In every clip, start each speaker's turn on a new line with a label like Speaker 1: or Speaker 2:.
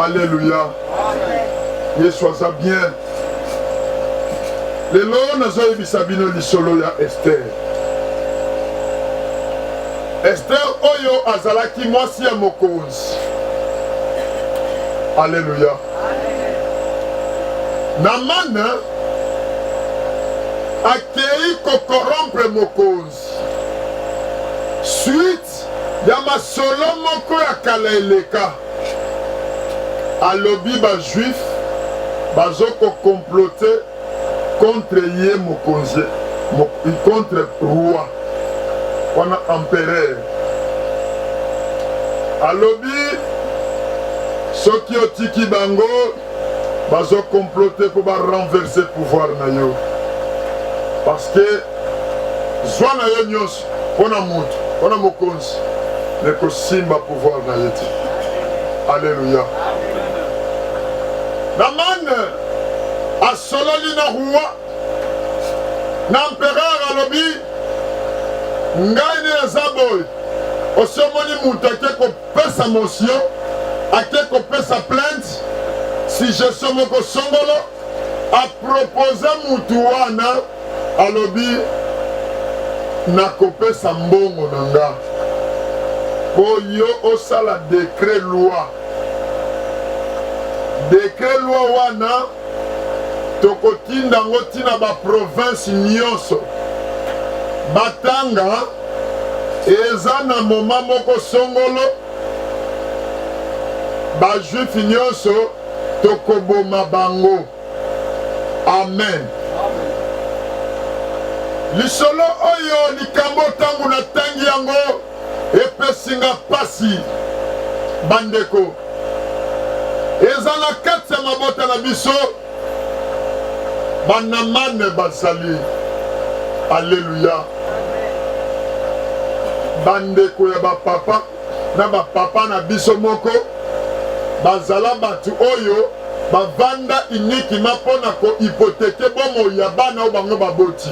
Speaker 1: Alléluia. Ye soit bien. Les lois nazo bisabino lisolo ya Esther. Esther oyo azalaki mwasi ya mokonzi. Alléluia. Namana akei ko corrompre mokonzi. Suite ya masolo moko ya kala eleka. Alobi ba juif bazo ko comploter contre ye mokonzi, contre roi, wana empereur. Alobi soki otiki bango bazo comploter pour ba renverser pouvoir na yo. Parce que zwana yo nyos pona mutu, pona mokonzi, ne ko simba pouvoir na yeti. Alléluia. Namane asololi na roi na empereur alobi ngai ne azaboy osomoni mutu ake kopesa motion ake kopesa plainte si je somo kosongolo apropose mutu wana alobi na kopesa mbongo na nga po yo osala décret loi. Décret loi wana tokotinda ngo tina ba province nyonso batanga eza na moma moko songolo ba juif nyonso tokoboma bango. Amen. Lisolo oyo likambo tangu na tangi yango epesinga pasi bandeko. Eza na kati ya mabota na biso banamane basali. Alléluia. Bandeko ya bapapa na bapapa na biso moko bazala batu oyo bavanda inikima mpona kohypotheke bomo ya bana oyo bango baboti.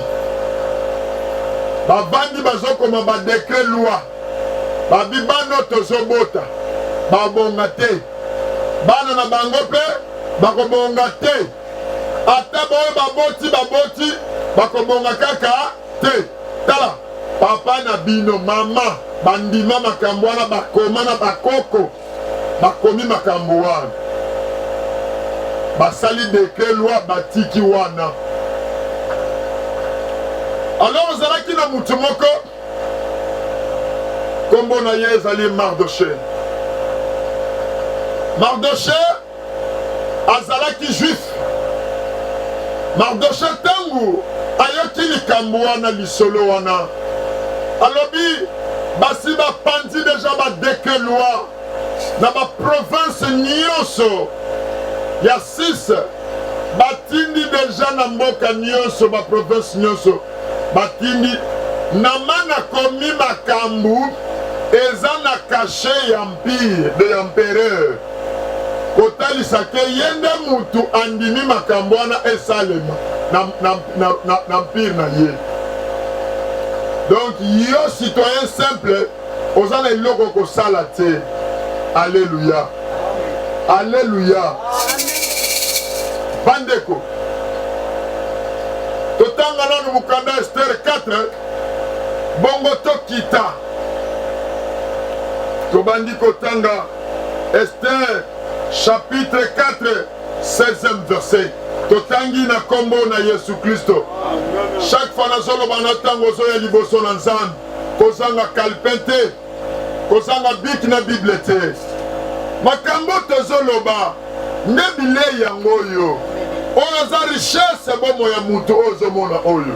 Speaker 1: Bavandi bazokoma badekre loi babi bano tozobota babonga te. Bana na bango pe bakobonga te. Ata boyo baboti bakobonga kaka te. Tala papa na bino mama bandima makambo wana bakoma na bakoko bakomi makambo wana basali décret loi batiki wana. Alors ozalaki na mutu moko kombo na ye ezali Mardoché. Mardoché azalaki juif. Mardoché tangu ayoki likambo wana lisolo wana alobi basi bapandi deja badeke loi na baprovince nyonso ya 6 batindi deja na mboka nyonso baprovince nyonso batindi na mana komi makambu eza na cachet ya empire de empereur kotalisa ke yende mutu andimi makambo wana esalema na empire na ye. Donc yo citoyen simple oza na eloko kosala te. Alléluia. Alléluia. Bandeko totanga nanu mukanda Esther 4 bongo tokita tobandi kotanga Esther chapitre 4 16e verset. Totangi na kombo na Yesu Kristo. Chaque fois nazoloba na tango zoya liboso na Nzambe kozanga kalpente kozanga bik na Bible te. Makambo tozoloba nde bilei yango oyo oyo aza richesse bomo ya mutu ozomona oyo.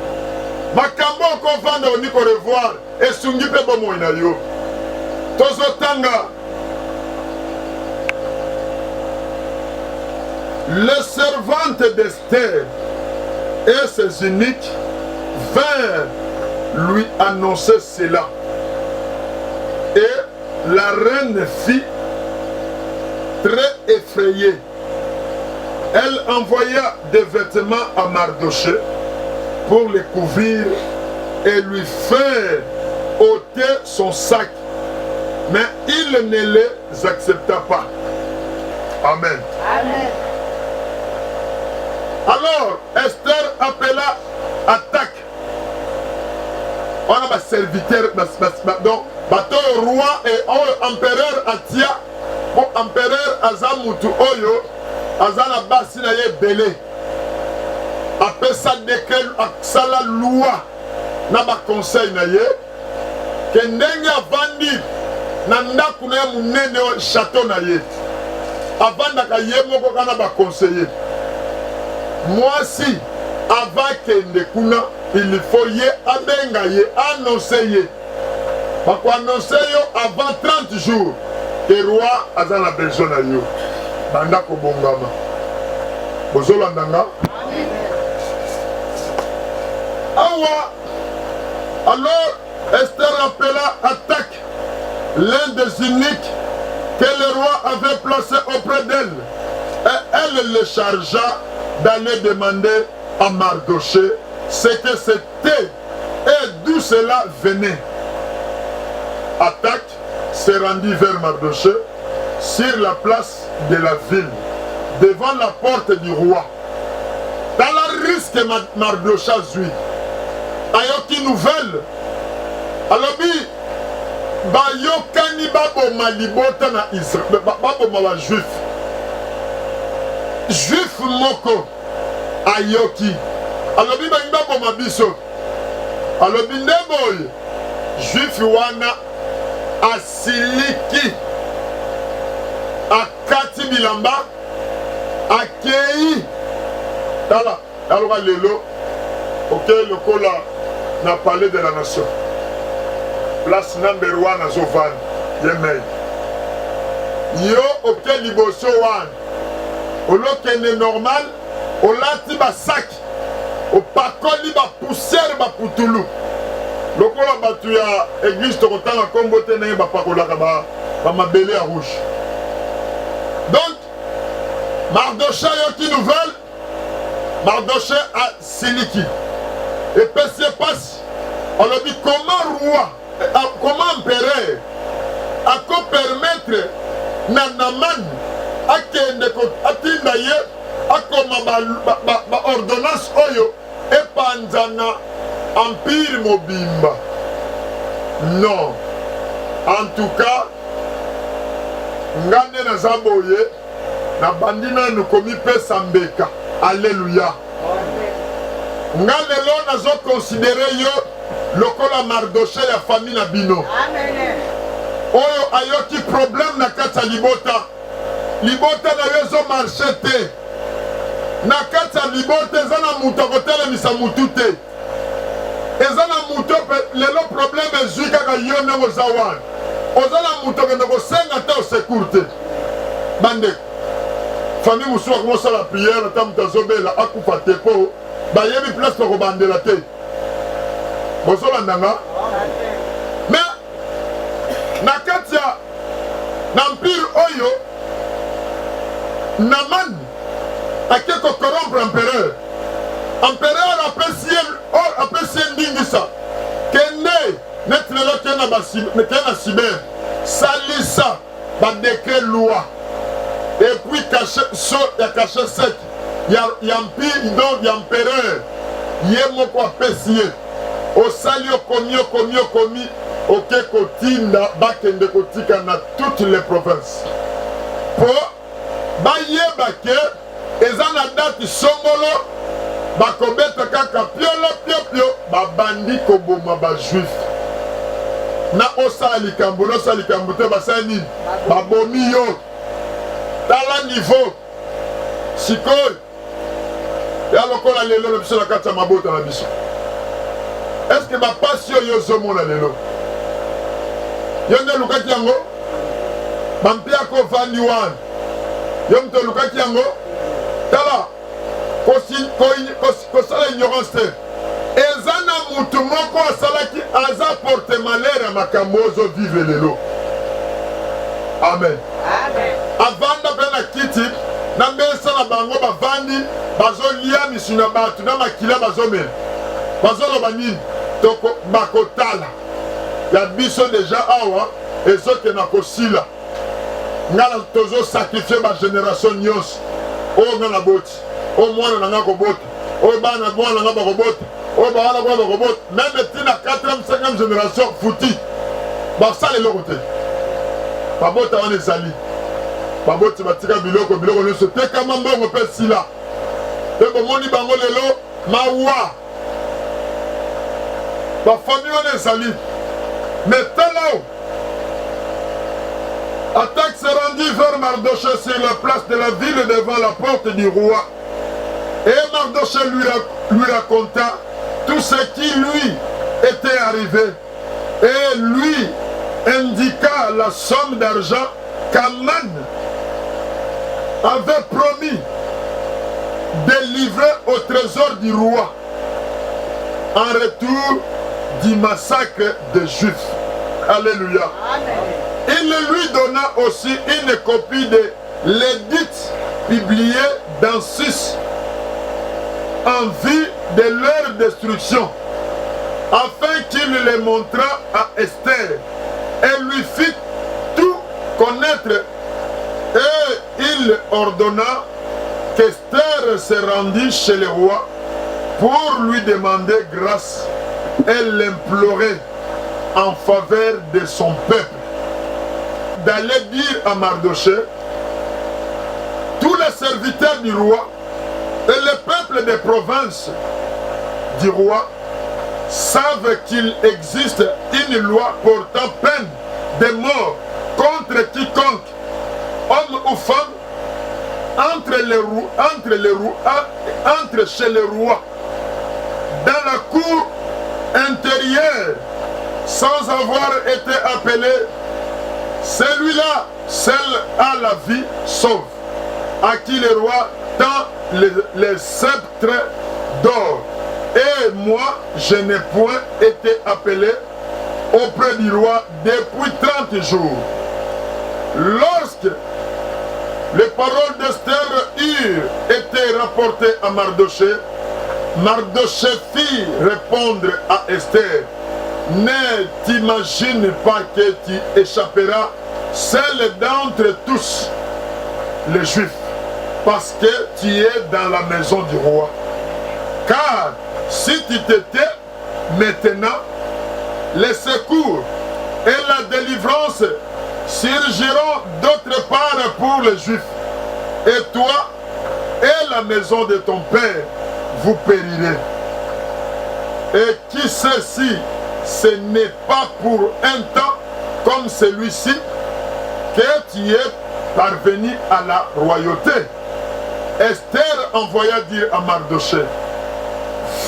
Speaker 1: Makambo okovanda oniko revoir esungi mpe bomo na yo. Tozotanga les servantes d'Esther et ses eunuques vinrent lui annoncer cela. Et la reine fut très effrayée. Elle envoya des vêtements à Mardoché pour les couvrir et lui faire ôter son sac. Mais il ne les accepta pas. Amen.
Speaker 2: Amen.
Speaker 1: Alors, Esther appela attaque. On a ma serviteur, donc, bateau roi et empereur Atia, pour empereur Azamutu Oyo, Azana Basina ye belé. Après ça, décret, ça la loi, n'a pas conseil na ye, que n'enga vandi, n'anda kuna munene au château na ye. Avant d'aka ye moko kana ba conseiller. Moi si, avant que ndekuna, il faut y abenga annoncer y. Parce qu'on annonce avant 30 jours. Le roi a besoin de yo. Banda ko bongama. Bozolo ndanga. Awa. Alors Esther appela attaque l'un des uniques que le roi avait placé auprès d'elle. Et elle le chargea d'aller demander à Mardoché ce que c'était et d'où cela venait. Attaque s'est rendue vers Mardoché sur la place de la ville, devant la porte du roi. Dans la risque Mardoché zui, ayoki nouvelle, alobi bayokani baboma libota na Israël, baboma ba juif. Juif moko ayoki alobi bangi baboma biso alobi ndeboy juif wana asiliki akati bilamba akei tala aloka lelo ok lokola na palais de la nation place number 1 azovani yemei yo ok liboso wana olokende normal olati basaki opakoli bapoussière baputulu lokola bato ya église tokotanga kombo te naye bapakolaka bamabele ya rouge. Donc Mardoché yoki nouvelle, Mardoché a siliki epesi epasi olobi comment roi comment empereur ako permettre na Naman akende atinda ye akoma ba ordonnance oyo epanzana empire mobimba. Non, en tout cas ngande na zaboye na bandina nous komi pesa mbeka. Alléluia. Ngande lo nazo considérer yo lokola Mardoché ya famille na bino.
Speaker 2: Amen.
Speaker 1: Oyo ayoki problème na kati ya libota. Libota na yo ezo marché te. Na kati ya libota eza na mutu akotelemisa mutu te. Eza na mutu lelo problème ezwi kaka yo ndenge oza wana. Oza na mutu okende kosenga te osecours te. Bandeko famille mosusu akomosala prière ata mutu azobela akufa te mpo bayebi place bakobandela te. Bozolandanga. Mais na kati ya na empire oyo Naman ake corrompre empereur. Empereur apesi ye ndingisa kende neti lelo kee na cyber salisa badécret loi et puis caché sec ya empire donc ya empereur ye moko apesi ye osali okomi oke kotinda bakende kotika na toutes les provinces po bayeba ke eza na date songolo bakobeta kaka piopio babandi koboma bajuif na osala likambo te basala nini babomi yo tala niveau sikoyo ya lokola lelo na biso na kati ya mabota na biso. Est-ce que bapasi oyo ozomona lelo yo nde olukaki yango bampiako ovandi wana yo moto olukaki yango tala kosala ignorance te eza na mutu moko asalaki aza porte malheur ya makambo ozovivre lelo. Amen. Avanda mpe na kiti na mesa na bango bavandi bazolia misu na bato na makila bazomela bazoloba nini toko bakotala ya biso deja awa ezoke na kosila ngala tozo sacrifier ma génération nyos o ngala boti o mwana nanga ko boti o bana mwana nanga ko boti o bana ko boti même tina 4e 5e génération fouti ba sale le côté ba bota wana ezali ba boti batika biloko nyonso te kama mbongo pe sila te bomoni bango lelo mawa ba famille wana ezali mais talao attaque se rendit vers Mardoché sur la place de la ville devant la porte du roi. Et Mardoché lui raconta tout ce qui lui était arrivé. Et lui indiqua la somme d'argent qu'Aman avait promis de livrer au trésor du roi en retour du massacre des Juifs. Alléluia. Amen. Il lui donna aussi une copie de l'édit publié dans Sus en vue de leur destruction, afin qu'il les montrât à Esther et lui fit tout connaître. Et il ordonna qu'Esther se rendît chez le roi pour lui demander grâce et l'implorer en faveur de son peuple, d'aller dire à Mardoché, tous les serviteurs du roi et le peuple des provinces du roi savent qu'il existe une loi portant peine de mort contre quiconque, homme ou femme, entre chez les rois, dans la cour intérieure, sans avoir été appelé. Celui-là, seul a la vie sauve, à qui le roi tend les sceptres d'or. Et moi, je n'ai point été appelé auprès du roi depuis 30 jours. Lorsque les paroles d'Esther eurent été rapportées à Mardoché, Mardoché fit répondre à Esther, ne t'imagine pas que tu échapperas seul d'entre tous les Juifs, parce que tu es dans la maison du roi. Car si tu t'étais maintenant, les secours et la délivrance surgiront d'autre part pour les Juifs. Et toi et la maison de ton père, vous périrez. Et qui sait si ce n'est pas pour un temps comme celui-ci que tu es parvenu à la royauté. Esther envoya dire à Mardoché,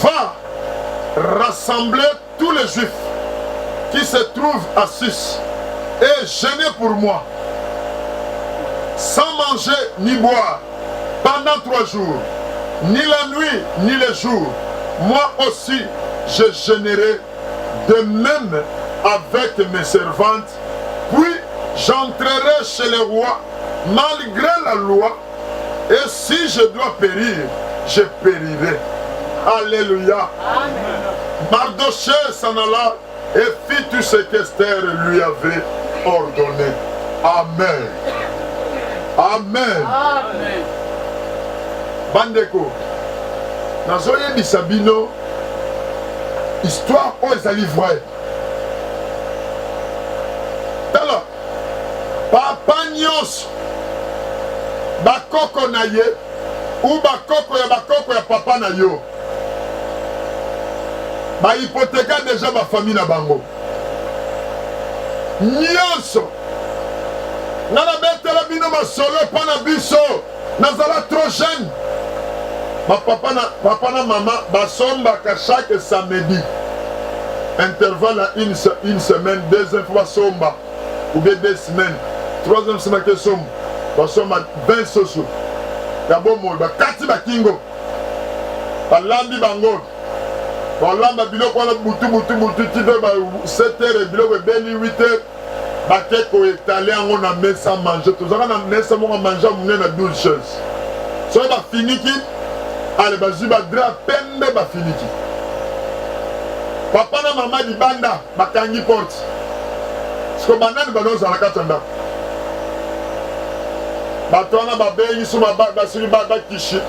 Speaker 1: va rassembler tous les Juifs qui se trouvent à Sus et jeûner pour moi, sans manger ni boire pendant 3 jours, ni la nuit ni le jour. Moi aussi je jeûnerai de même avec mes servantes, puis j'entrerai chez le roi malgré la loi, et si je dois périr, je périrai. Alléluia. Amen. Mardoché s'en alla et fit tout ce qu'Esther lui avait ordonné. Amen. Amen. Amen. Bandeko, nazoye bisabino histoire oyo ezali vrai. Tala papa nyonso bakoko na ye ou bakoko ya papa na yo bahypotheka deja bafamille na bango nyonso. Nga nabetela bino masolo mpo na biso nazala trop jeune. Papa na mama basombaka chaque samedi intervalle à une semaine, 2e fois somba ou bien 2 semaines, 3e semaine que somba basomba 20 soso ya bomoi bakati bakingo balambi bango balamba biloko wana butu tipe ba 7h biloko ebeli 8h bake koetale yango na mesa manger. Tozalaka na mesa moko manger monene na 12 choses. Soki bafiniki ale bazwi badra pembe bafiniki. Papa na mama libanda bakangi porte. Siko banani banozala kati ya ndako. batwana babengi so basili bakishi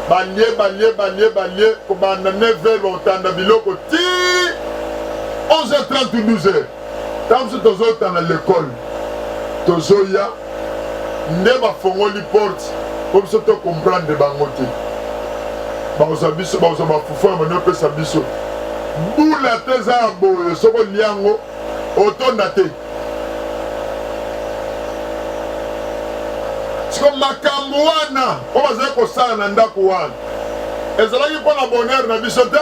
Speaker 1: balie kobanda 9h baotanda biloko ti 11h30 ou 12h ntango so tozotanda l'école tozoya nde bafongoli porte po biso tocomprendre bango te bakozwa biso bakozwa bafufu ya mani opesa biso mbula te eza ya boye soko olia yango otonda te siko makambo wana oyo bazali kosala na ndako wana ezalaki mpo na bonheur na biso te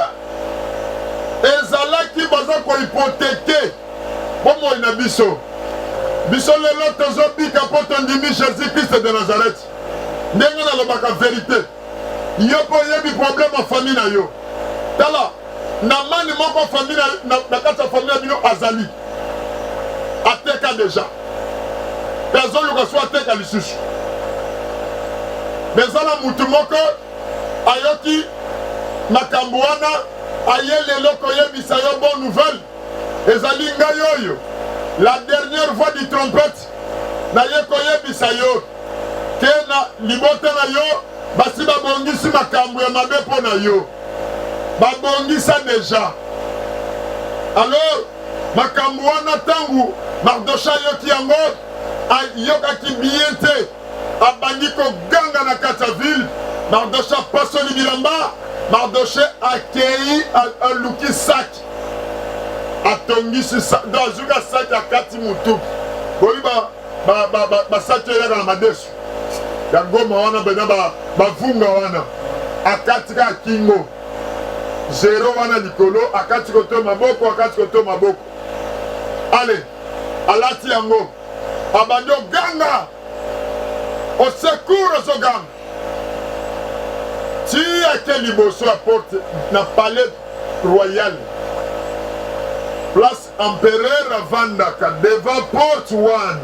Speaker 1: ezalaki baza kohypotheke bomoi na biso lelo tozobika mpo tondimi jésus christ de nazareth ndenge nalobaka verité yo mpo oyebi problème ya famille na yo tala na mani moko famille na kati ya famille ya bino azali ateka deja mpe azoluka so ateka lisusu me eza na mutu moko ayoki makambo wana aye lelo koyebisa yo bonne nouvelle ezali ngai oyo la dernière voix du trompette naye koyebisa yo ke na libota na yo basi babongisi makambo ya mabe mpo na yo babongisa deja alors makambo wana ntango Mardocha ayoki yango ayokaki bien te abandi koganga na kati ya ville Mardocha pasoli bilamba Mardocha akei aluki saki atongisi azuka saki akati mutu boyi basaki eyaka na madesu ya ngoma wana bena bavunga wana akati ka kingo zero wana likolo akati koto maboko ale alati yango abandi oganga osecours ozoganga ti ake liboso ya porte na palais royal place empereur avandaka devant porte one.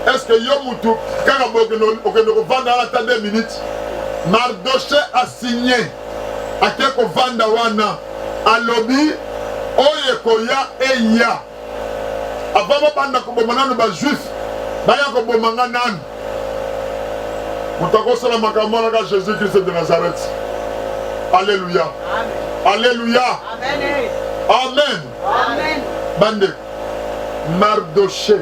Speaker 1: Est-ce que yo mutu kaka okende kovanda wana ata 2 minutes Mardocha a signé ake kovanda wana alobi oyo ekoya eya avant babanda koboma nanu bajuif baya kobomanga nanu moto akosala makambo wana ka jésus christ de nazareth. Alléluia, alléluia, amen, amen. Bande Mardocha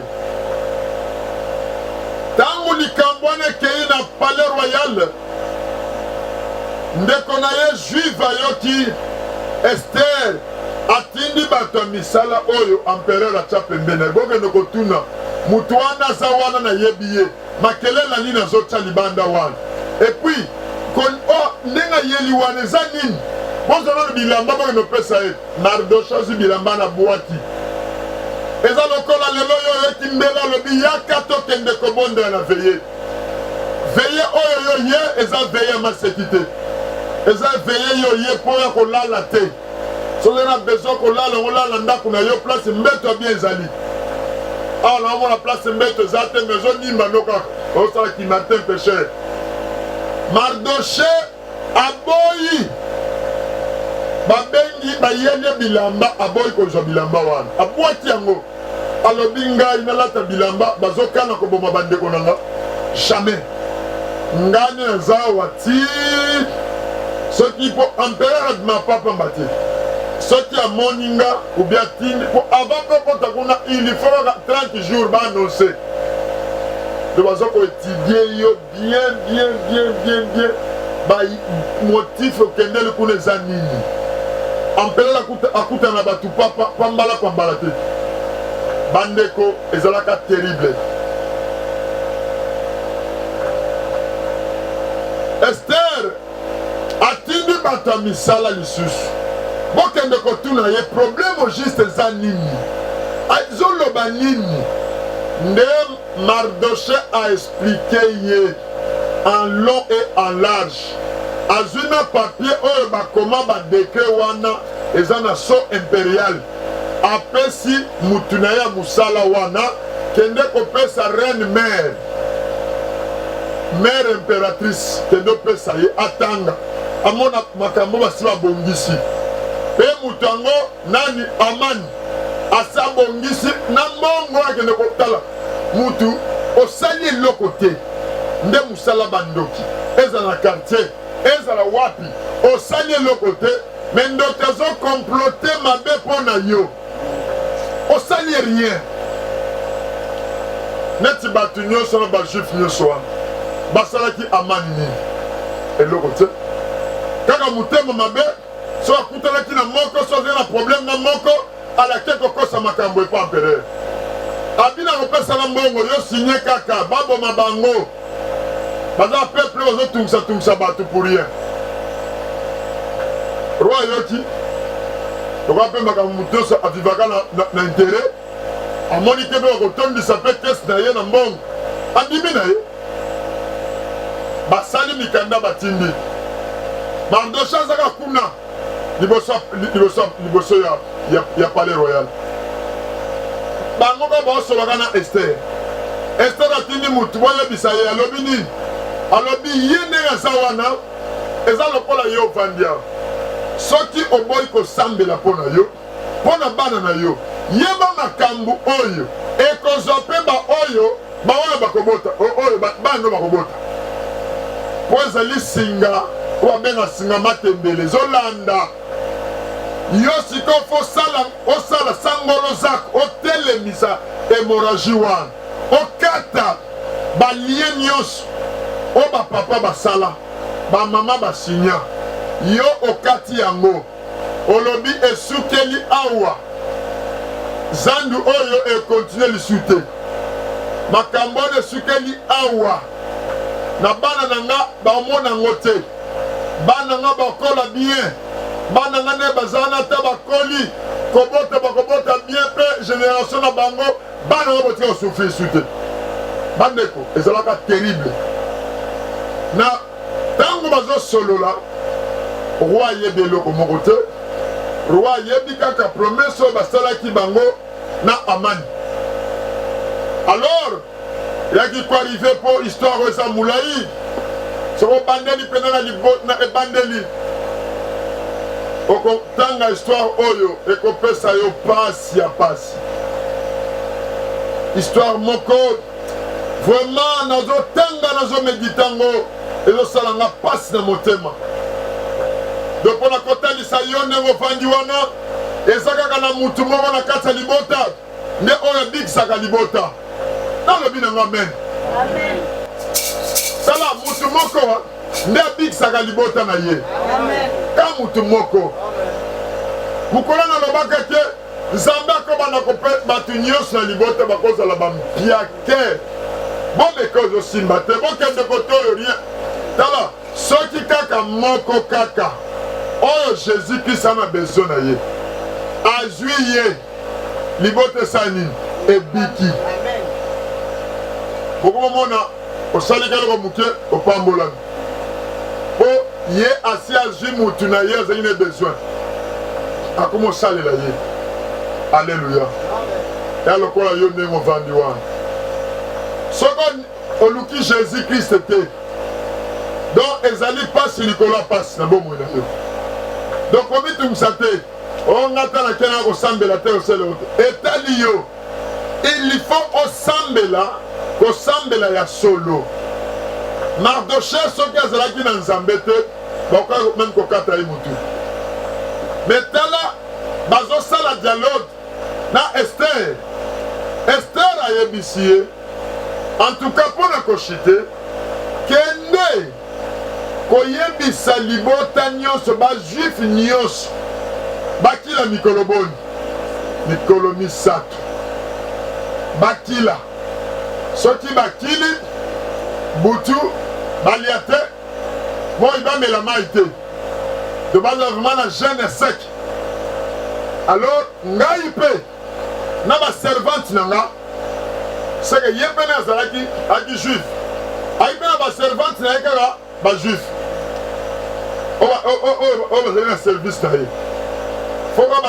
Speaker 1: tangu likambo wana ekei na palais royal ndeko na ye juive ayoki Esther atindi bato ya misala oyo empereur atya pembeni ebokende kotuna mutu wana aza wana nayebi ye makelele nini azotya libanda wana epuis ndenge ayeli wana eza nini bozonano bilamba bokende opesa ye Mardocha azwi bilamba na bwaki eza lokola lelo oyo oyeki mbela alobi yaka tokende kobondela na veye oyo yo ye eza veye ya masekite eza veye yo ye mpo ya kolala te soki na besoin kolala olala ndako na yo place mbeto ya bien ezali awa naomona place mbeto eza te me ezonimba no kaka osala kimatin pécher Mardocha aboyi babengi bayeli bilamba aboyi kozwa bilamba wana abwaki yango alobi ngai nalata bilamba bazokana koboma bandeko nanga jamais ngani eza wati soki mpo empereur adima papamba te soki amoni nga obi atindi mpo avant mpe kota kuna il faut 30 jours baannonce to baza koétudie yo bien bamotif okendeli kuna eza nini empereur akutana na bato pambala te bandeko ezalaka terrible. Esther atindi bato ya misala lisusu bokende kotuna ye problème juste eza nini ezoloba nini nde Mardocha a expliqué ye en long et en large azwi na papier oyo bakoma badekret wana eza na so impérial apesi mutu na ya musala wana kende kopesa reine mère impératrice kende opesa ye atanga amona makambo basi babongisi mpe mutu yango nani Amani asa bongisi na mbongo akende kotala mutu osali eloko te nde musala bandoki eza na quartier eza la wapi osali eloko te me ndoki azokomplote mabe mpo na yo osali rien neti bato nyonso na bajuif nyonso wana basalaki amani nini eloko te kaka motema mabe so akutanaki na moko so azali na problème na moko alaki kokosa makambo epa empereur abina kopesana mbongo yo sinye kaka baboma bango baza peuple bazotungisa bato pour rien roi yoki lokwa mpe makambo moto nyonso avivaka na intérêt amoni ke mpe bakotondisa mpe kese na ye na mbongo andimi na ye basali mikanda batindi Mardochée azaka kuna liboso ya palais royal bango mpe baosolaka na Esther Esther atindi mutu boyebisa ye alobi nini alobi ye ndenge aza wana eza lokola ye ovandi awa soki oboyi kosambela mpo na yo mpo na bana na yo yeba makambo oyo ekozwa mpe baoyo bawana bakobota oyo bana bakobota mpo ezali singa oyo babenga singa matembele ezolanda yo sikoyo osala sangolo zako otelemisa hémorragie wana okata balie nyonso oyo bapapa basala bamama basinya yo okati yango olobi esukeli awa zandu oyo ekontinue lisu te makambo oyo esukeli awa na bana na nga bamona yango te bana nga bakola bien bana nga nde bazala te bakoli bakobota bien mpe génération na bango bana nga botika kosufri su te bandeko ezalaka terrible na ntango bazosolola roi ayebi eloko moko te roi ayebi kaka promese oyo basalaki bango na amani alors yaki koarrive mpo histoire oyo eza molai soko obandeli mpena na ebandeli okotanga histoire oyo ekopesa yo pasi ya pasi histoire moko vraiment nazotanga nazomeditango ezosalanga pasi na motema do mpo na kotalisa yo ndenge ofandi wana eza kaka na mutu moko na kati ya libota nde oyo abikisaka libota nalobi nango amen tala mutu moko nde abikisaka libota na ye ka mutu moko mokolo nalobaka te nzambe akobanda kope bato nyonso na libota bakozala bampiake bomeka ozosimba te bokende kote oyo rien tala soki kaka moko kaka oyo jésus kristo ana besoin na ye azwi ye libota esa nini ebiki bokomomona osali keloko moke opambolami mpo ye asi azwi mutu na ye azali na besoin akomi osalela ye alleluya ya lokola yo ndenge ovandi wana soki oluki jésus kristo te donc ezali pasi likolo ya pasi na bomoi na yo donc omitungisa te ongata na kena kosambela te osele te etali yo il faut kosambela ya solo Mardochée soki azalaki na nzambe te bakoka meme kokata ye motu me tala bazosala dialogue na Esther ayebisi ye en tout cas mpo na koshite kende koyebisa libota nyonso bajuif nyonso bakila mikolo boni mikolo misato bakila soki bakili butu balia te moi bamela mai te to baza vraiment na jeune sec alors ngai mpe na baservante na nga seke ye mpe na azalaki aki juif ai mpe na baservante na ye kaka bajuif oyo bazali na service na ye foka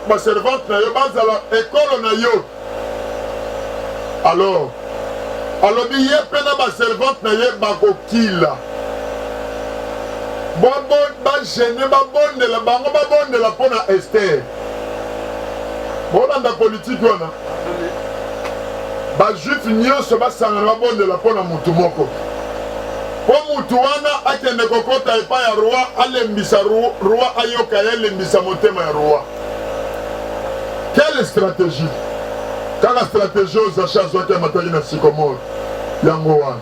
Speaker 1: baservante na yo bazala ekolo na yo alors alobi ye mpe na baservante na ye bakokila bagene babondela bango babondela mpo na Esther bolanda politike wana bajuif nyonso basangana babondela mpo na mutu moko po mutu wana akende kokota epa ya roi alembisa roi ayoka ye alembisa motema ya roi. Quelle stratégie? Kaka stratégie aux achats azwaki amataki na sycomore yango wana.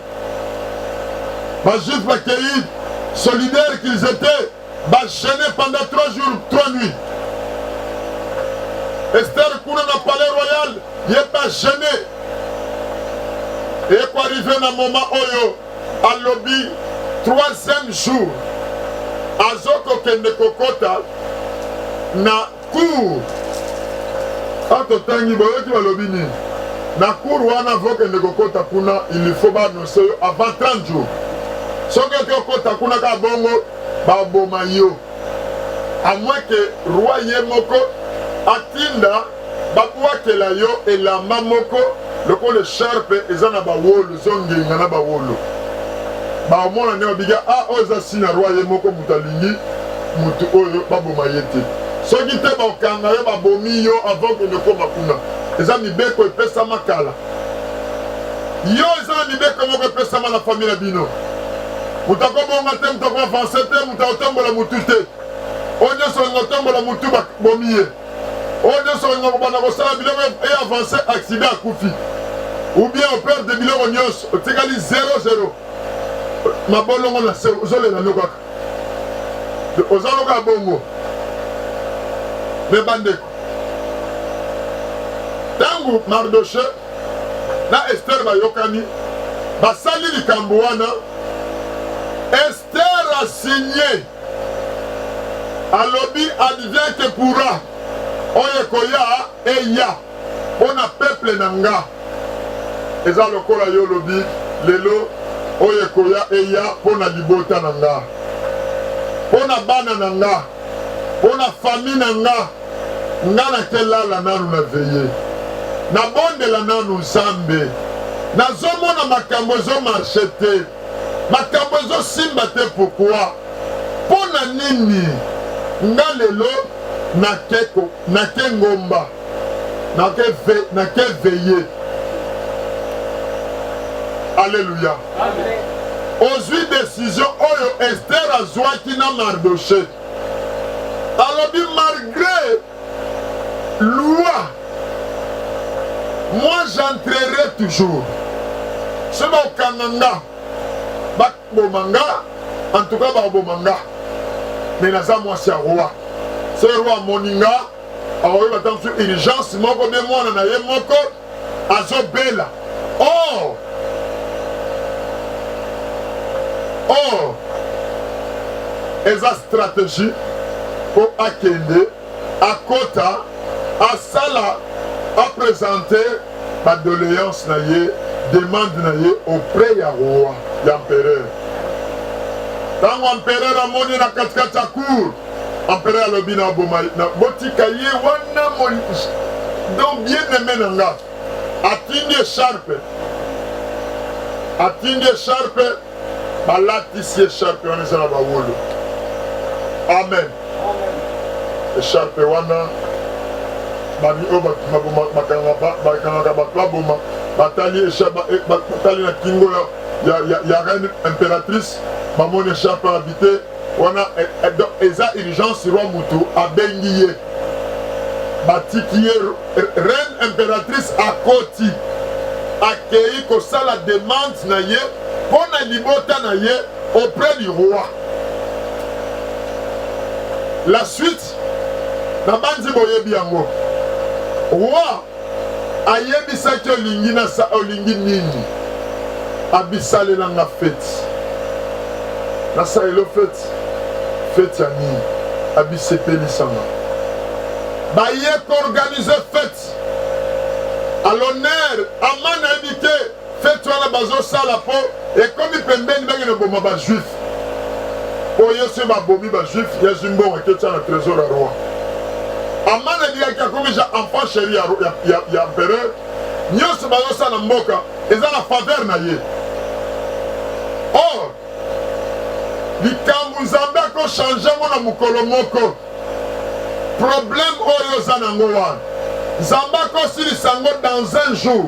Speaker 1: Bajuifs bakei solidaires qu'ils étaient, gênés pendant 3 jours, 3 nuits. Esther kuna na palais royal, il n'est pas gêné. Et pour arriver dans le moment oyo, à lobby, 3e jour, azoko kende kokota na cour. Ato tangi boyo ki ba lobby ni. Na cour wana voke kende kokota kuna, il faut ba annoncer avant 30 jours. Soki kokota kuna ka bongo ba boma yo. À moins que roi ye moko atinda bapuakela yo elamba moko lokolo sharpe ezana bawolo zongenga na bawolo baomona ne babiga oza sina roi ye moko mutalingi mutu oyo baboma ye te soki te bakanga yo babomi yo avant que ne koma kuna eza mibeko epesama kala yo eza na mibeko moko epesama na famille na bino mutu akobonga te mutu akoavanse te mutu akotombola mutu te oyo nyonso olinga otombola mutu babomi ye oyo nyonso olinga kobanda kosala biloko e avance accident akufi ou bien operde biloko nyonso otikali 0-0 mabolongo na se ozolela no kaka oza loka bongo me bandeko ntango Mardoche na Esther bayokani basali likambo wana Esther asigné alobi advient que pourra oye koya eya pona peuple na nga eza lokola yo lobi lelo oye koya eya pona libota na nga pona bana na nga pona famille na nga nakelala nanu na veye nabondela nanu nzambe nazomona makambo ezomarshe te makambo ezosimba te pourkui pona nini nga lelo nake ngomba nake veye. Alléluia. Ozwi décision oyo Esther azwaki na Mardoche alobi malgré loi moi j'entrerai toujours se bakokanga nga bakoboma nga en tout cas bakoboma nga mais naza mwasi ya roi se roi amoni nga akoyeba ntango so urgence moko be mwana na ye moko azobela or eza stratégie po akende akota asala apresenter badoléance na ye demande na ye auprès ya roi ya empereur ntango empereur amoni na katikati ya cour empereur alobi na boma na botika ye wana donc bien aimé na nga atindi echarpe balatisi echarpe wana eza na bawolo amen echarpe wana bami oyo bakangaka bato baboma batali na kingo ya reine impératrice bamoni echarpe habité wana eza urgence roi mutu abengi ye batiki ye reine impératrice akoti akei kosala demande na ye mpo na libota na ye auprès du roi. La suite na bandi boyebi yango roi ayebisaki olingi nini abisalelanga fete nasalelo fete ya nini abisepelisanga baye koorganize fete à l'honneur amana yebi te fete wana bazosala mpo ekomi pembeni bengene boma bajuif oyo se babomi bajuif yazwi mbongo eketya na trésor ya roi amana ebikaki akomi ja enfant chéri ya empereur nyonso bazosala mboka eza na faveur na ye or likambo nzambe akochange ngo na mokolo moko problème oyo oza nango wana nzambe akosilisa ngo dans un jour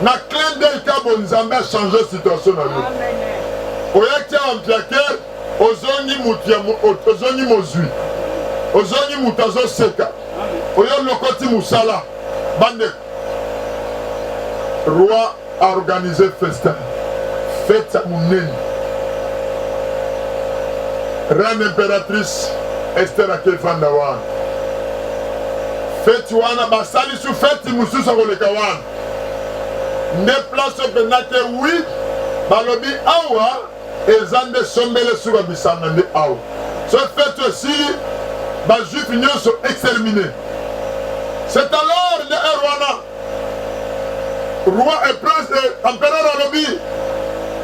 Speaker 1: na clin d'œil kabo nzambe achange situation na yo oyaki ampiaker ozongi ozongi mozwi ozongi mutu azoseka oyo lokoti musala bandeko roi a organisé festin fête ya monene reine impératrice Esther akefanda wana fête wana basali su fête mosusu akoleka wana nde place openda ke wi balobi awa eza nde sombele suka bisanga nde awa so fête esili bajuif nyonso exterminé. C'est alors le Erwana roi et prince et empereur alobi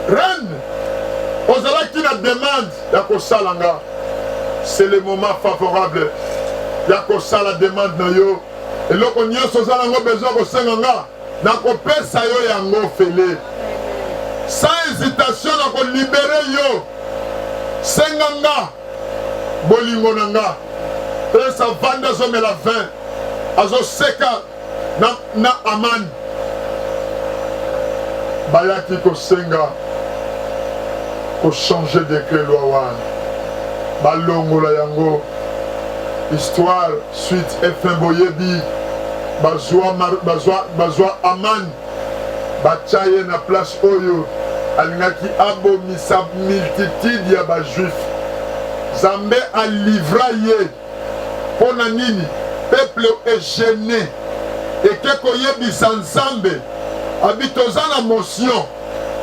Speaker 1: reine ozala qui la demande ya kosalanga c'est le moment favorable ya kosala demande na yo eloko nyonso ozala ngo besoin kosenga nga na kopesa yo yango fele sans hésitation na kolibere yo senga nga bolingo na nga prince avandi azomela vin azoseka na amani bayaki kosenga kochange décret loi wana balongola yango histoire suite efin boyebi bazwa amani batya ye na place oyo alingaki abomisa multitude ya bajuif Nzambe alivra ye mpo na nini peuple egene eke koyebisa Nzambe abi toza na motion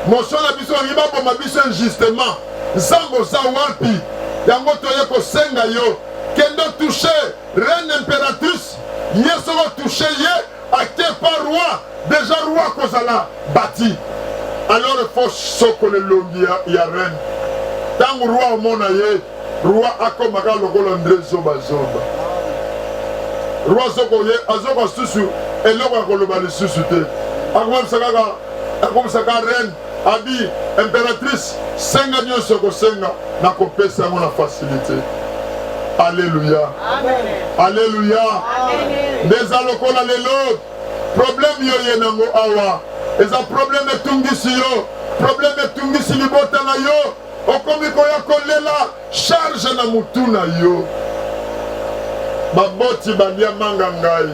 Speaker 1: na biso bangi baboma biso injustement Nzambe oza wapi yango toye kosenga yo kendo touche reine impératrice ye soko touche ye ake par roi déjà roi kozala bati alors il faut sokole longi ya reine tango roi omona ye roi akomaka lokola ndre zobazoba roi soko ye azoka susu eloko akoloba lisusu te akomisaka reine abi impératrice senga nyonso kosenga na kopesa yango na facilité. Alléluia. Alléluia. Ndeza lokola lelo problème yo ye nango awa eza problème etungisi yo problème etungisi libota na yo okomi koya kolela charge na mutu na yo baboti bandia manga ngai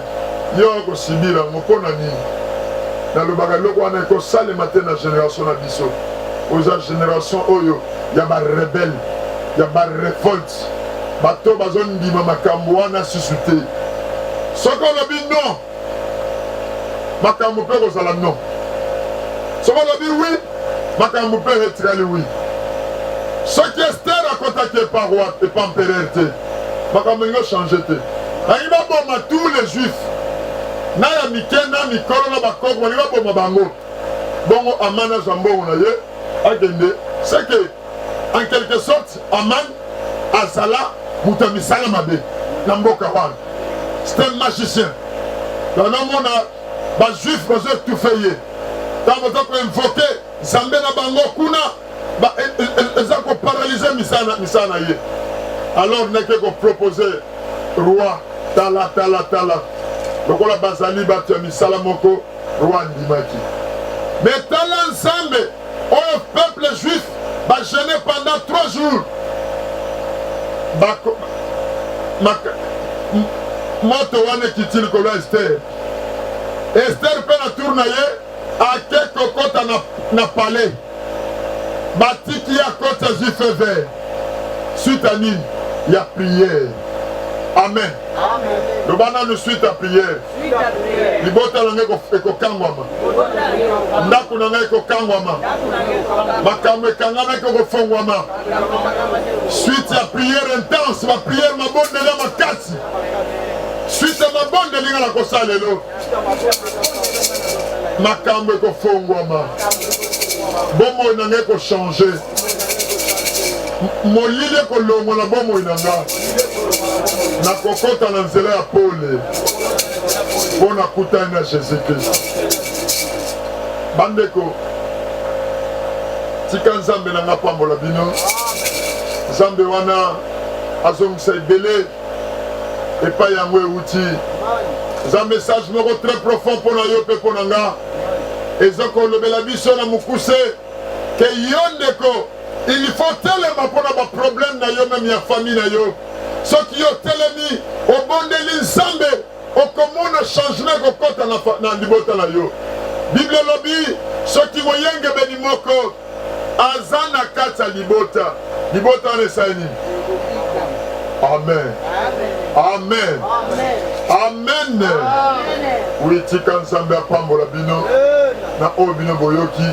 Speaker 1: yo kosibila mpo na nini nalobaka eloko wana ekosalema te na génération na biso oza génération oyo ya barebele ya barevolte bato bazondima makambo wana susu te soki olobi non makambo mpe kozala non soki olobi wi makambo mpe etikali wi soki Ester akotaki epa roi epa empereur te makambo ingo change te bangi baboma tous les juifs na ya mike na mikolo na bakoko bangi baboma bango bongo Aman azwa mbongo na ye akende c'est que en quelque sorte Aman azala mutu misala mabe na mboka wana c'est un magicien nanomona bajuif bazoetufe ye ntango baza koinvoke Nzambe na bango kuna eza koparalyse misala na ye alors neke kopropose roi tala lokola bazali bato ya misala moko roi andimaki mais tala Nzambe oyo peuple juif bagene pendant 3 jours moto wana ekiti likolo ya Ester mpe na tour na ye ake kokota na palais batiki ya kota juif vert suite à nini ya prière amen lobana no suite à prière libota na ngai ekokangwama ndako na ngai ekokangwama makambo ekangama ekokofongwama suite ya prière intense baprière mabondeli makasi suite ya mabondeli nga na kosala lelo makambo ekofongwama bomoi na ngai ekochange molili ekolongola bomoi na nga nakokota na nzela ya pole mpo nakutani na Jésus-Christ. Bandeko tika Nzambe na nga pambola bino Nzambe wana azongisa ebele epai yango euti eza message moko très profond mpo na yo mpe mpo na nga eza kolobela biso na mokuse ke yo ndeko il faut telema mpona baproblème na yo meme ya famille na yo soki yo telemi obondeli nzambe okomona changement kokota na libota na yo. Bible elobi soki moyengebeni moko aza na kati ya libota wana esali nini? Amen. Amen. Amen. Witika nzambe apambola bino na oyo bino boyoki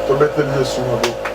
Speaker 1: tobeteli Yesu maboko.